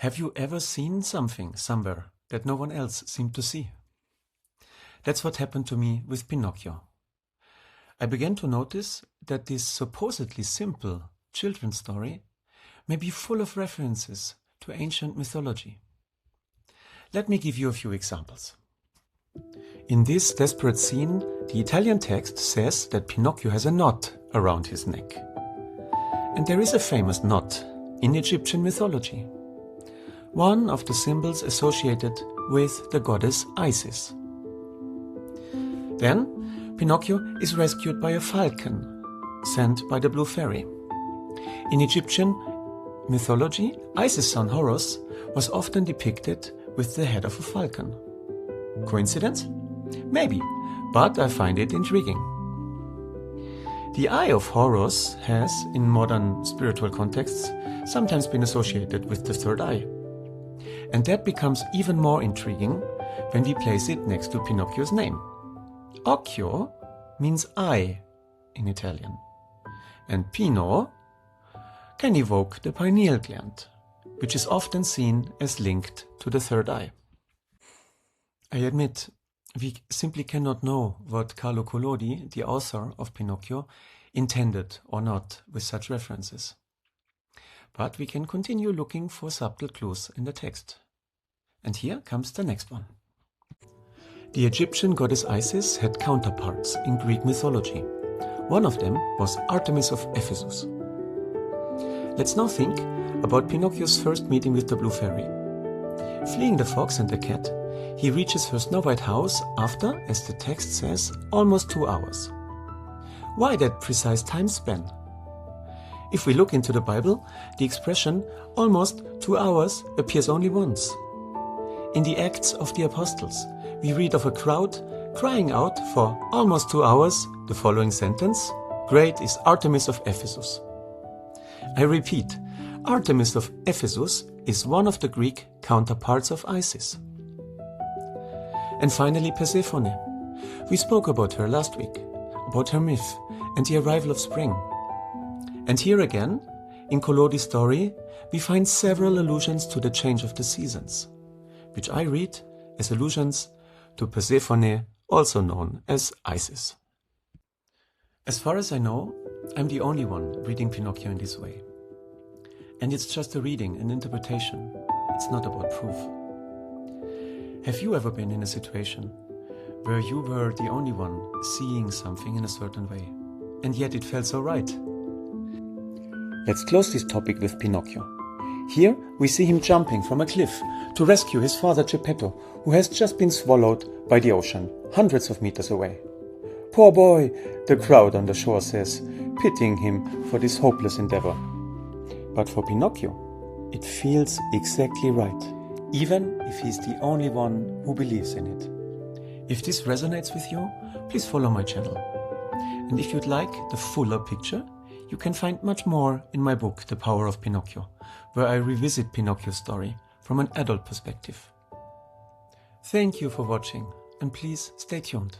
Have you ever seen something somewhere that no one else seemed to see? That's what happened to me with Pinocchio. I began to notice that this supposedly simple children's story may be full of references to ancient mythology. Let me give you a few examples. In this desperate scene, the Italian text says that Pinocchio has a knot around his neck. And there is a famous knot in Egyptian mythology, one of the symbols associated with the goddess Isis. Then, Pinocchio is rescued by a falcon sent by the Blue Fairy. In Egyptian mythology, Isis' son Horus was often depicted with the head of a falcon. Coincidence? Maybe, but I find it intriguing. The eye of Horus has, in modern spiritual contexts, sometimes been associated with the third eye. And that becomes even more intriguing when we place it next to Pinocchio's name. Occhio means eye in Italian, and Pino can evoke the pineal gland, which is often seen as linked to the third eye. I admit, we simply cannot know what Carlo Collodi, the author of Pinocchio, intended or not with such references. But we can continue looking for subtle clues in the text. And here comes the next one. The Egyptian goddess Isis had counterparts in Greek mythology. One of them was Artemis of Ephesus. Let's now think about Pinocchio's first meeting with the Blue Fairy. Fleeing the fox and the cat, he reaches her Snow White house after, as the text says, almost 2 hours. Why that precise time span? If we look into the Bible, the expression almost 2 hours appears only once. In the Acts of the Apostles, we read of a crowd crying out for almost 2 hours the following sentence: "Great is Artemis of Ephesus." I repeat, Artemis of Ephesus is one of the Greek counterparts of Isis. And finally, Persephone. We spoke about her last week, about her myth and the arrival of spring. And here again, in Collodi's story, we find several allusions to the change of the seasons, which I read as allusions to Persephone, also known as Isis. As far as I know, I'm the only one reading Pinocchio in this way. And it's just a reading, an interpretation. It's not about proof. Have you ever been in a situation where you were the only one seeing something in a certain way, and yet it felt so right? Let's close this topic with Pinocchio. Here we see him jumping from a cliff to rescue his father Geppetto, who has just been swallowed by the ocean, hundreds of meters away. "Poor boy," the crowd on the shore says, pitying him for this hopeless endeavor. But for Pinocchio, it feels exactly right, even if he's the only one who believes in it. If this resonates with you, please follow my channel. And if you'd like the fuller picture, you can find much more in my book, The Power of Pinocchio, where I revisit Pinocchio's story from an adult perspective. Thank you for watching, and please stay tuned.